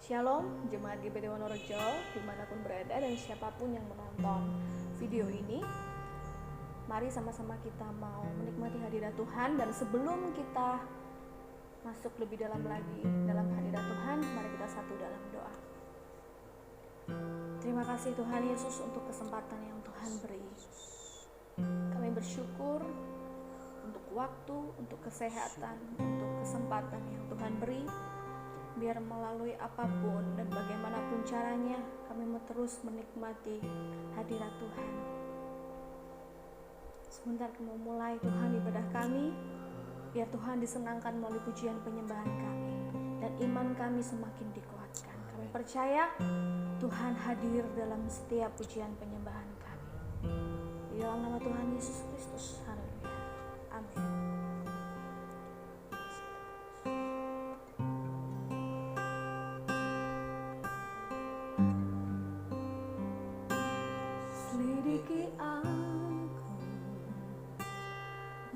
Shalom, Jemaat GBT Wonorejo, dimanapun berada dan siapapun yang menonton video ini. Mari sama-sama kita mau menikmati hadirat Tuhan. Dan sebelum kita masuk lebih dalam lagi dalam hadirat Tuhan, mari kita satu dalam doa. Terima kasih Tuhan Yesus untuk kesempatan yang Tuhan beri. Kami bersyukur untuk waktu, untuk kesehatan, untuk kesempatan yang Tuhan beri. Biar melalui apapun dan bagaimanapun caranya, kami mau terus menikmati hadirat Tuhan. Sebentar kami mulai Tuhan ibadah kami, biar Tuhan disenangkan melalui pujian penyembahan kami, dan iman kami semakin dikuatkan. Kami percaya Tuhan hadir dalam setiap pujian penyembahan kami. Di dalam nama Tuhan Yesus Kristus, haleluya, amin.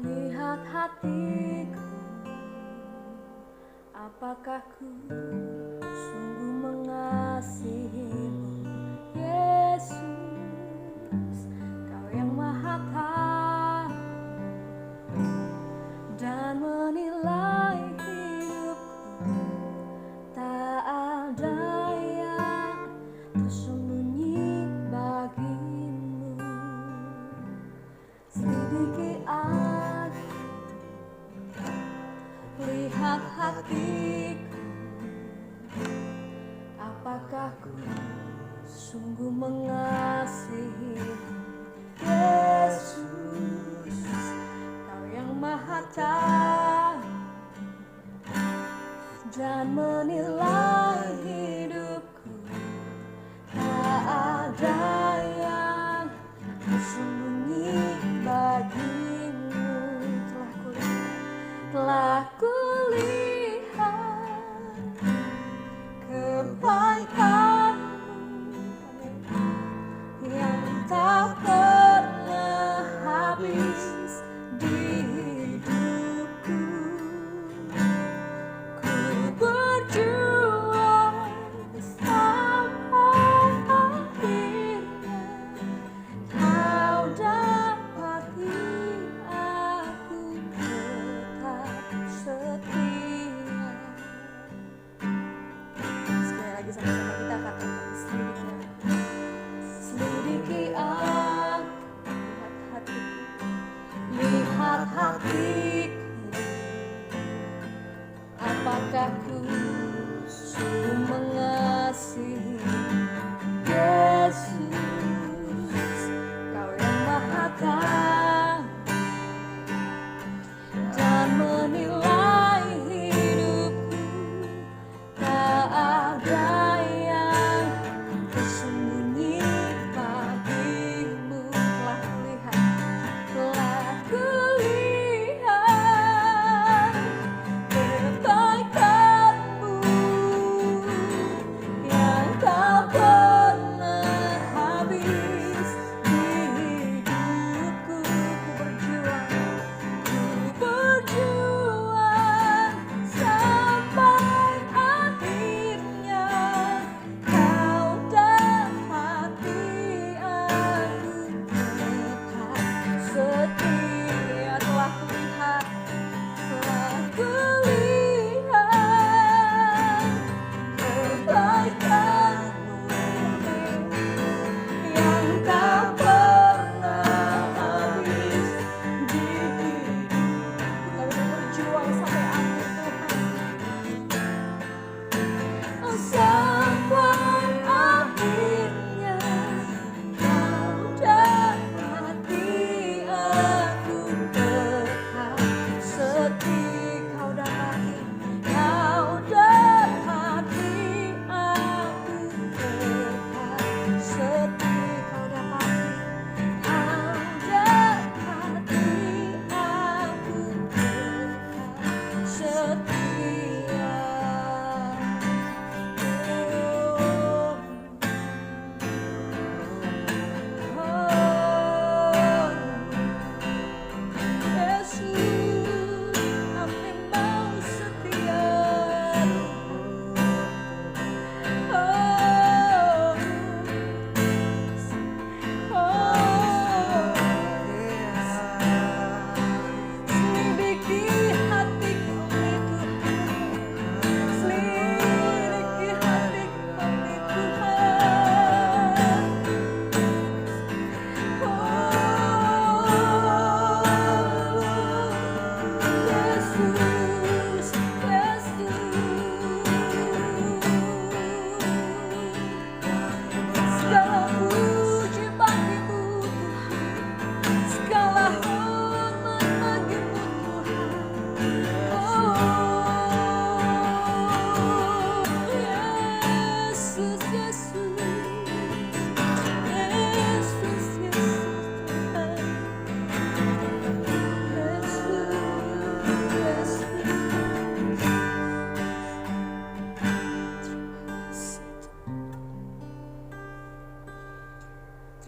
Lihat hatiku, apakah ku sungguh mengasihimu, Yesus, Kau yang maha tahu dan menilai hidupku. Tak ada yang tersembunyi bagimu. Selidiki lihat hatiku, apakah ku sungguh mengasihimu, Yesus, Kau yang maha tahu dan menilai hidupku. Tak ada yang tersembunyi bagimu. Telah kulihat kebaikan-Mu yang tak pernah habis di hidupku. Ku berjuang sampai akhirnya Kau dapati aku tetap setia.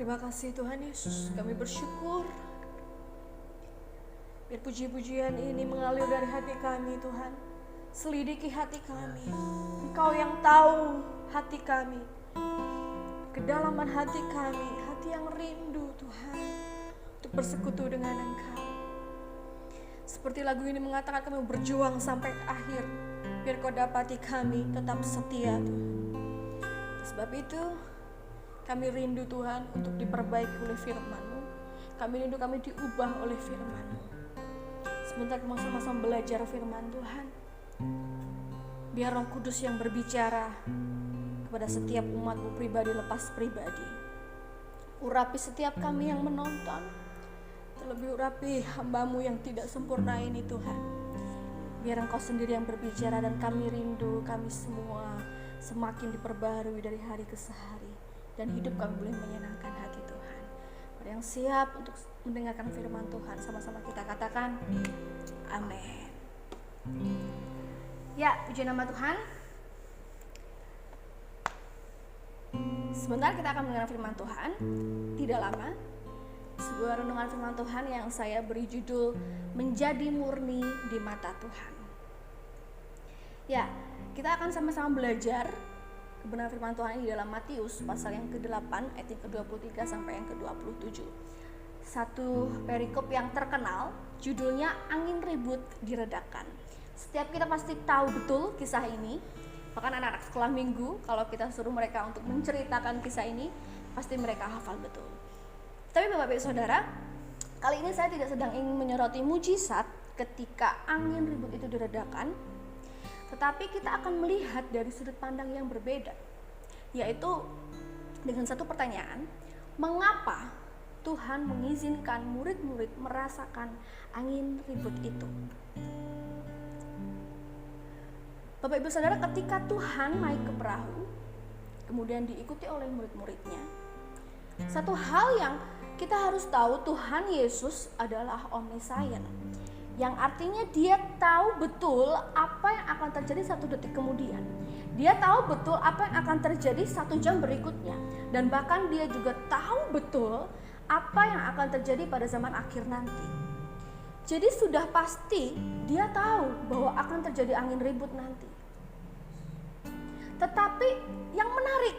Terima kasih Tuhan Yesus, kami bersyukur. Biar puji-pujian ini mengalir dari hati kami Tuhan. Selidiki hati kami. Engkau yang tahu hati kami. Kedalaman hati kami, hati yang rindu Tuhan untuk bersekutu dengan Engkau. Seperti lagu ini mengatakan kami berjuang sampai akhir. Biar Kau dapati kami tetap setia Tuhan. Sebab itu kami rindu Tuhan untuk diperbaiki oleh firman-Mu. Kami rindu kami diubah oleh firman-Mu. Sebentar sama-sama belajar firman Tuhan. Biar Roh Kudus yang berbicara kepada setiap umat-Mu pribadi lepas pribadi. Urapi setiap kami yang menonton. Terlebih urapi hamba-Mu yang tidak sempurna ini Tuhan. Biar Engkau sendiri yang berbicara dan kami rindu kami semua semakin diperbarui dari hari ke hari. Dan hidup kami boleh menyenangkan hati Tuhan. Pada yang siap untuk mendengarkan firman Tuhan, sama-sama kita katakan amin. Ya, puji nama Tuhan. Sebentar kita akan mendengar firman Tuhan. Tidak lama. Sebuah renungan firman Tuhan yang saya beri judul Menjadi Murni di Mata Tuhan. Ya, kita akan sama-sama belajar kebenaran firman Tuhan di dalam Matius pasal yang ke-8 ayat yang ke-23 sampai yang ke-27. Satu perikop yang terkenal, judulnya Angin Ribut Diredakan. Setiap kita pasti tahu betul kisah ini. Bahkan anak-anak sekolah minggu, kalau kita suruh mereka untuk menceritakan kisah ini, pasti mereka hafal betul. Tapi Bapak Ibu Saudara, kali ini saya tidak sedang ingin menyoroti mujizat ketika angin ribut itu diredakan, tetapi kita akan melihat dari sudut pandang yang berbeda, yaitu dengan satu pertanyaan, mengapa Tuhan mengizinkan murid-murid merasakan angin ribut itu? Bapak Ibu Saudara, ketika Tuhan naik ke perahu, kemudian diikuti oleh murid-muridnya, satu hal yang kita harus tahu, Tuhan Yesus adalah omniscient, yang artinya dia tahu betul apa yang akan terjadi 1 detik kemudian. Dia tahu betul apa yang akan terjadi 1 jam berikutnya. Dan bahkan dia juga tahu betul apa yang akan terjadi pada zaman akhir nanti. Jadi sudah pasti dia tahu bahwa akan terjadi angin ribut nanti. Tetapi yang menarik,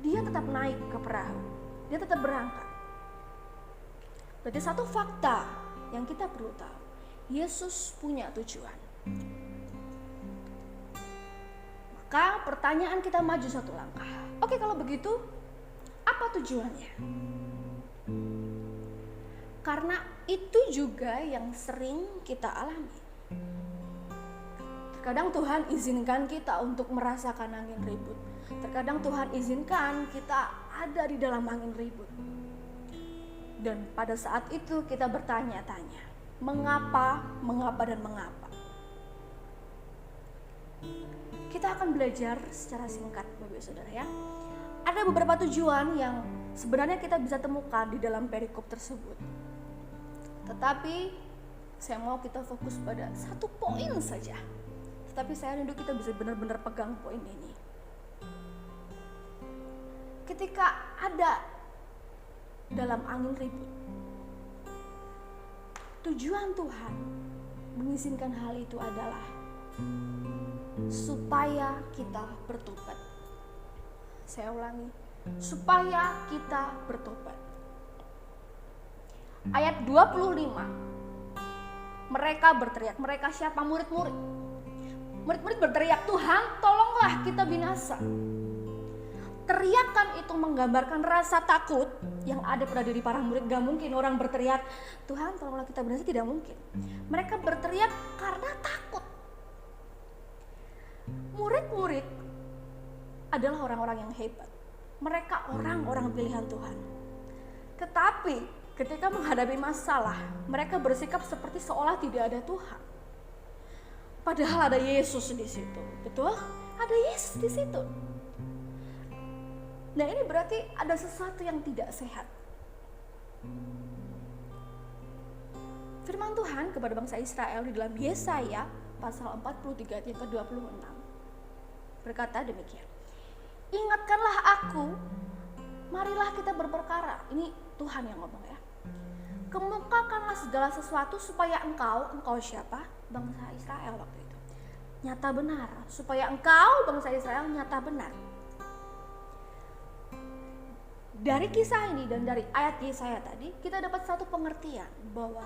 dia tetap naik ke perahu. Dia tetap berangkat. Berarti satu fakta yang kita perlu tahu, Yesus punya tujuan. Maka pertanyaan kita maju satu langkah. Oke, kalau begitu, apa tujuannya? Karena itu juga yang sering kita alami. Terkadang Tuhan izinkan kita untuk merasakan angin ribut. Terkadang Tuhan izinkan kita ada di dalam angin ribut. Dan pada saat itu kita bertanya-tanya, mengapa, dan mengapa. Kita akan belajar secara singkat, Bapak Saudara ya. Ada beberapa tujuan yang sebenarnya kita bisa temukan di dalam perikop tersebut. Tetapi saya mau kita fokus pada satu poin saja. Tetapi saya rindu kita bisa benar-benar pegang poin ini. Ketika ada dalam angin ribut, tujuan Tuhan mengizinkan hal itu adalah supaya kita bertobat. Saya ulangi, supaya kita bertobat. Ayat 25, mereka berteriak. Mereka siapa? Murid-murid. Murid-murid berteriak, Tuhan tolonglah kita binasa. Teriakan itu menggambarkan rasa takut yang ada pada diri para murid. Gak mungkin orang berteriak, Tuhan tolonglah kita binasa, tidak mungkin. Mereka berteriak karena takut. Murid-murid adalah orang-orang yang hebat. Mereka orang-orang pilihan Tuhan. Tetapi ketika menghadapi masalah, mereka bersikap seperti seolah tidak ada Tuhan. Padahal ada Yesus di situ, betul? Ada Yesus di situ. Nah, ini berarti ada sesuatu yang tidak sehat. Firman Tuhan kepada bangsa Israel di dalam Yesaya pasal 43 ayat yang ke-26 berkata demikian. Ingatkanlah aku marilah kita berperkara. Ini Tuhan yang ngomong ya. Kemukakanlah segala sesuatu supaya engkau siapa? Bangsa Israel waktu itu. Nyata benar, supaya engkau bangsa Israel nyata benar. Dari kisah ini dan dari ayat Yesaya tadi, kita dapat satu pengertian bahwa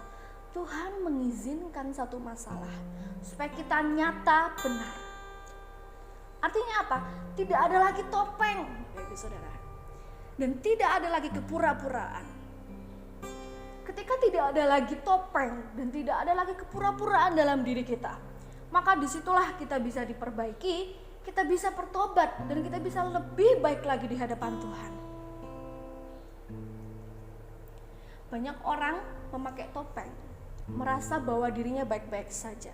Tuhan mengizinkan satu masalah supaya kita nyata benar. Artinya apa? Tidak ada lagi topeng, Bapak Saudara. Dan tidak ada lagi kepura-puraan. Ketika tidak ada lagi topeng dan tidak ada lagi kepura-puraan dalam diri kita, maka disitulah kita bisa diperbaiki, kita bisa bertobat, dan kita bisa lebih baik lagi di hadapan Tuhan. Banyak orang memakai topeng, merasa bahwa dirinya baik-baik saja,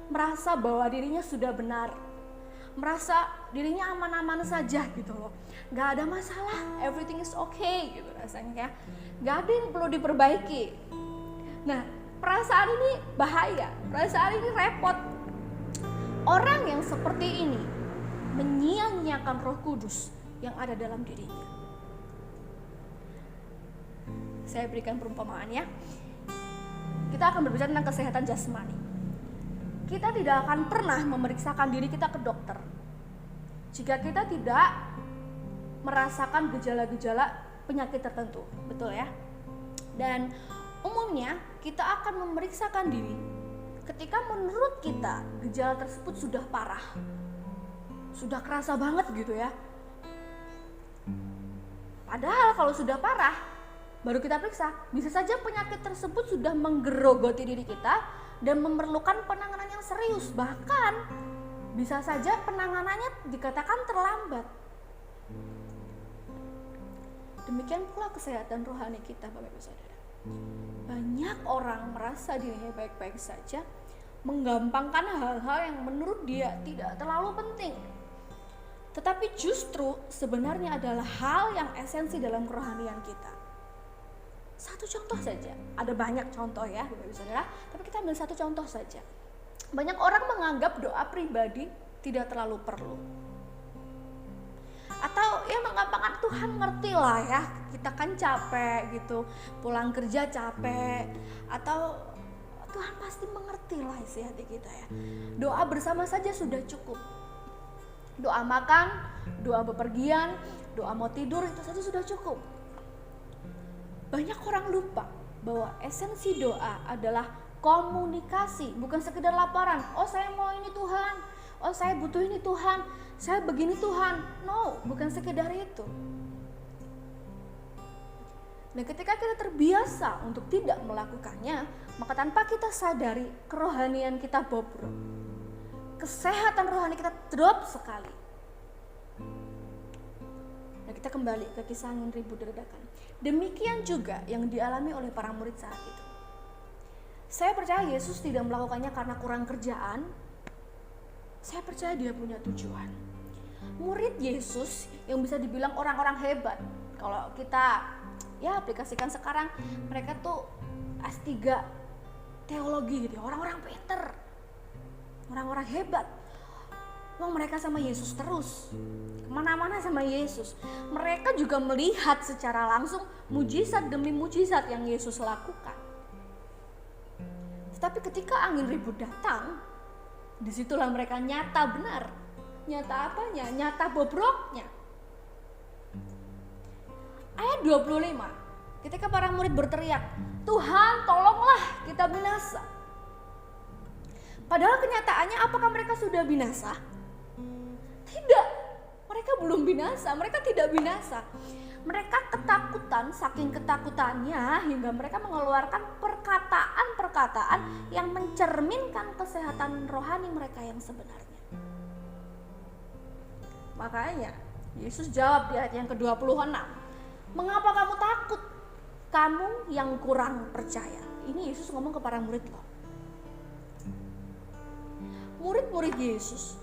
merasa bahwa dirinya sudah benar, merasa dirinya aman-aman saja gitu loh, gak ada masalah, everything is okay gitu rasanya ya, gak ada yang perlu diperbaiki. Nah, perasaan ini bahaya, perasaan ini repot. Orang yang seperti ini menyia-nyiakan Roh Kudus yang ada dalam dirinya. Saya berikan perumpamaan ya. Kita akan berbicara tentang kesehatan jasmani. Kita tidak akan pernah memeriksakan diri kita ke dokter jika kita tidak merasakan gejala-gejala penyakit tertentu, betul ya? Dan umumnya kita akan memeriksakan diri ketika menurut kita gejala tersebut sudah parah, sudah kerasa banget gitu ya. Padahal kalau sudah parah, baru kita periksa, bisa saja penyakit tersebut sudah menggerogoti diri kita dan memerlukan penanganan yang serius. Bahkan bisa saja penanganannya dikatakan terlambat. Demikian pula kesehatan rohani kita, Bapak Ibu Saudara. Banyak orang merasa dirinya baik-baik saja, menggampangkan hal-hal yang menurut dia tidak terlalu penting. Tetapi justru sebenarnya adalah hal yang esensi dalam kerohanian kita. Satu contoh saja, ada banyak contoh ya Bapak Ibu Saudara, tapi kita ambil satu contoh saja. Banyak orang menganggap doa pribadi tidak terlalu perlu. Atau ya menggampangkan, Tuhan ngerti lah ya, kita kan capek gitu, pulang kerja capek. Atau Tuhan pasti mengerti lah isi hati kita ya. Doa bersama saja sudah cukup. Doa makan, doa bepergian, doa mau tidur itu saja sudah cukup. Banyak orang lupa bahwa esensi doa adalah komunikasi, bukan sekedar laporan. Oh saya mau ini Tuhan, oh saya butuh ini Tuhan, saya begini Tuhan. No, bukan sekedar itu. Dan ketika kita terbiasa untuk tidak melakukannya, maka tanpa kita sadari kerohanian kita bobrok. Kesehatan rohani kita drop sekali. Nah, kita kembali ke kisah angin ribut dadakan. Demikian juga yang dialami oleh para murid saat itu. Saya percaya Yesus tidak melakukannya karena kurang kerjaan. Saya percaya dia punya tujuan. Murid Yesus yang bisa dibilang orang-orang hebat. Kalau kita ya aplikasikan sekarang, mereka tuh S3 teologi gitu, orang-orang pinter, orang-orang hebat. Wah, mereka sama Yesus terus, kemana-mana sama Yesus. Mereka juga melihat secara langsung mujizat demi mujizat yang Yesus lakukan. Tetapi ketika angin ribut datang, disitulah mereka nyata benar. Nyata apanya? Nyata bobroknya. Ayat 25, ketika para murid berteriak, Tuhan tolonglah kita binasa. Padahal kenyataannya apakah mereka sudah binasa? Tidak, mereka belum binasa, mereka tidak binasa. Mereka ketakutan, saking ketakutannya hingga mereka mengeluarkan perkataan-perkataan yang mencerminkan kesehatan rohani mereka yang sebenarnya. Makanya Yesus jawab di ayat yang ke-26, mengapa kamu takut, kamu yang kurang percaya? Ini Yesus ngomong ke para murid loh. Murid-murid Yesus,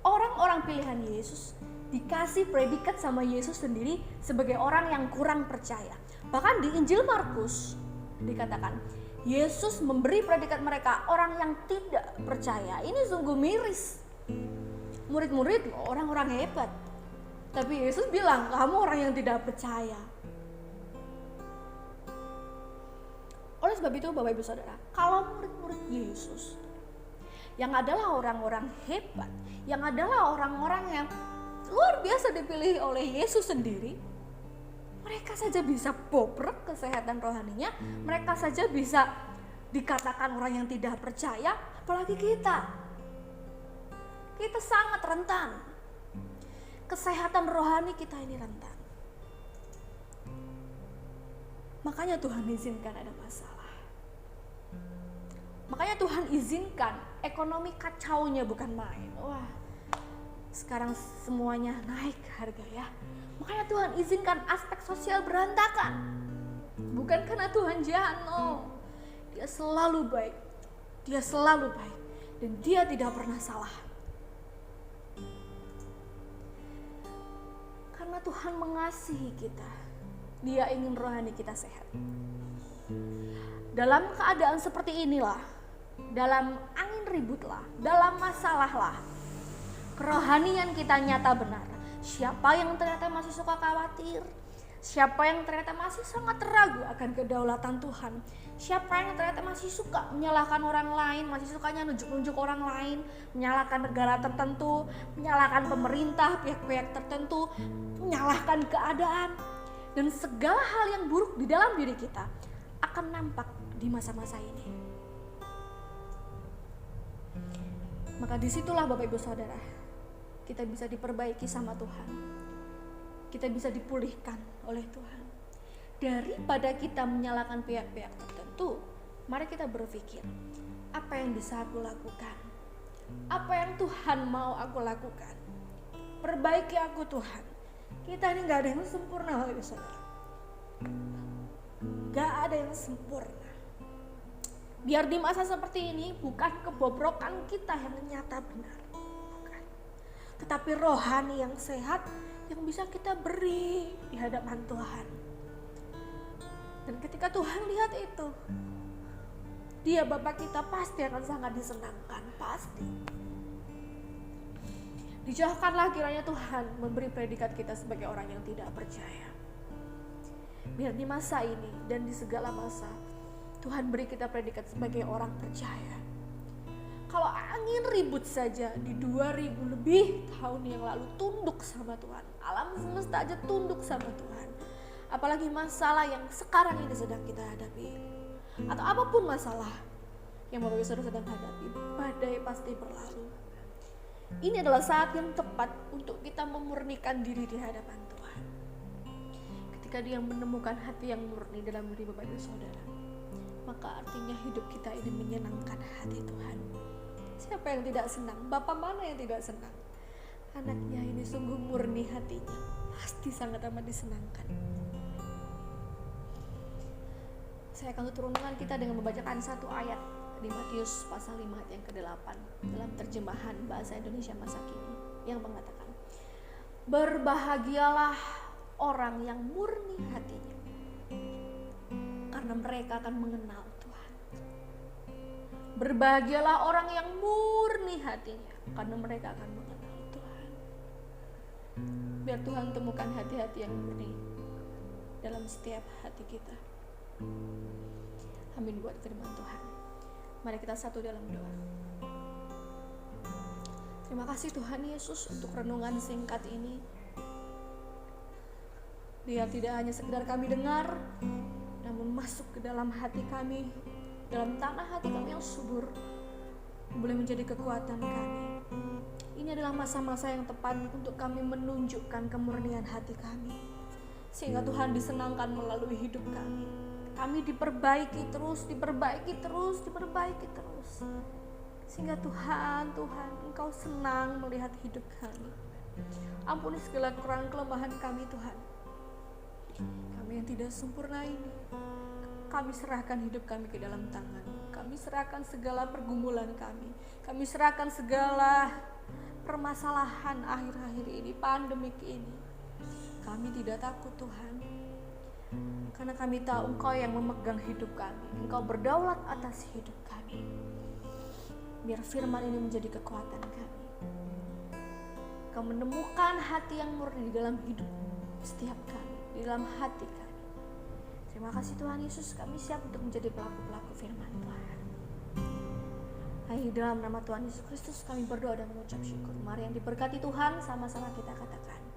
orang-orang pilihan Yesus, dikasih predikat sama Yesus sendiri sebagai orang yang kurang percaya. Bahkan di Injil Markus dikatakan Yesus memberi predikat mereka orang yang tidak percaya. Ini sungguh miris. Murid-murid loh, orang-orang hebat. Tapi Yesus bilang, kamu orang yang tidak percaya. Oleh sebab itu Bapak Ibu Saudara, kalau murid-murid Yesus yang adalah orang-orang hebat, yang adalah orang-orang yang luar biasa dipilih oleh Yesus sendiri, mereka saja bisa bobrok kesehatan rohaninya, mereka saja bisa dikatakan orang yang tidak percaya, apalagi kita. Kita sangat rentan. Kesehatan rohani kita ini rentan. Makanya Tuhan izinkan ada masalah. Makanya Tuhan izinkan ekonomi kacaunya bukan main. Wah, sekarang semuanya naik harga ya. Makanya Tuhan izinkan aspek sosial berantakan. Bukan karena Tuhan jahat, no. Dia selalu baik. Dia selalu baik. Dan dia tidak pernah salah. Karena Tuhan mengasihi kita. Dia ingin rohani kita sehat. Dalam keadaan seperti inilah, dalam angin ributlah, dalam masalahlah, kerohanian kita nyata benar. Siapa yang ternyata masih suka khawatir, siapa yang ternyata masih sangat ragu akan kedaulatan Tuhan, siapa yang ternyata masih suka menyalahkan orang lain, masih sukanya nunjuk-nunjuk orang lain, menyalahkan negara tertentu, menyalahkan pemerintah, pihak-pihak tertentu, menyalahkan keadaan, dan segala hal yang buruk di dalam diri kita akan nampak di masa-masa ini. Maka disitulah Bapak Ibu Saudara, kita bisa diperbaiki sama Tuhan. Kita bisa dipulihkan oleh Tuhan. Daripada kita menyalahkan pihak-pihak tertentu, mari kita berpikir, apa yang bisa aku lakukan? Apa yang Tuhan mau aku lakukan? Perbaiki aku Tuhan. Kita ini gak ada yang sempurna Bapak Ibu Saudara. Gak ada yang sempurna. Biar di masa seperti ini bukan kebobrokan kita yang nyata benar, bukan. Tetapi rohani yang sehat yang bisa kita beri di hadapan Tuhan. Dan ketika Tuhan lihat itu, Dia Bapa kita pasti akan sangat disenangkan, pasti. Dijauhkanlah kiranya Tuhan memberi predikat kita sebagai orang yang tidak percaya. Biar di masa ini dan di segala masa Tuhan beri kita predikat sebagai orang percaya. Kalau angin ribut saja di 2000 lebih tahun yang lalu tunduk sama Tuhan. Alam semesta aja tunduk sama Tuhan. Apalagi masalah yang sekarang ini sedang kita hadapi. Atau apapun masalah yang Bapak Ibu Saudara sedang hadapi, badai pasti berlalu. Ini adalah saat yang tepat untuk kita memurnikan diri di hadapan Tuhan. Ketika Dia menemukan hati yang murni dalam diri Bapak Ibu Saudara, maka artinya hidup kita ini menyenangkan hati Tuhan. Siapa yang tidak senang? Bapa mana yang tidak senang? Anaknya ini sungguh murni hatinya, pasti sangat amat disenangkan. Saya akan tutup renungan kita dengan membacakan satu ayat di Matius pasal 5 ayat yang ke-8 dalam terjemahan bahasa Indonesia masa kini yang mengatakan, berbahagialah orang yang murni hatinya, karena mereka akan mengenal Tuhan. Berbahagialah orang yang murni hatinya, karena mereka akan mengenal Tuhan. Biar Tuhan temukan hati-hati yang murni dalam setiap hati kita. Amin buat firman Tuhan. Mari kita satu dalam doa. Terima kasih Tuhan Yesus untuk renungan singkat ini. Biar tidak hanya sekedar kami dengar, namun masuk ke dalam hati kami, dalam tanah hati kami yang subur, boleh menjadi kekuatan kami. Ini adalah masa-masa yang tepat untuk kami menunjukkan kemurnian hati kami, sehingga Tuhan disenangkan melalui hidup kami. Kami diperbaiki terus, sehingga Tuhan, Engkau senang melihat hidup kami. Ampuni segala kekurangan kelemahan kami Tuhan. Kami yang tidak sempurna ini, kami serahkan hidup kami ke dalam tangan. Kami serahkan segala pergumulan kami. Kami serahkan segala permasalahan akhir-akhir ini, pandemik ini. Kami tidak takut Tuhan, karena kami tahu Engkau yang memegang hidup kami. Engkau berdaulat atas hidup kami. Biar firman ini menjadi kekuatan kami. Engkau menemukan hati yang murni di dalam hidup setiap kami, di dalam hati kami. Terima kasih Tuhan Yesus, kami siap untuk menjadi pelaku-pelaku firman Tuhan. Hai, dalam nama Tuhan Yesus Kristus kami berdoa dan mengucap syukur. Mari yang diberkati Tuhan, sama-sama kita katakan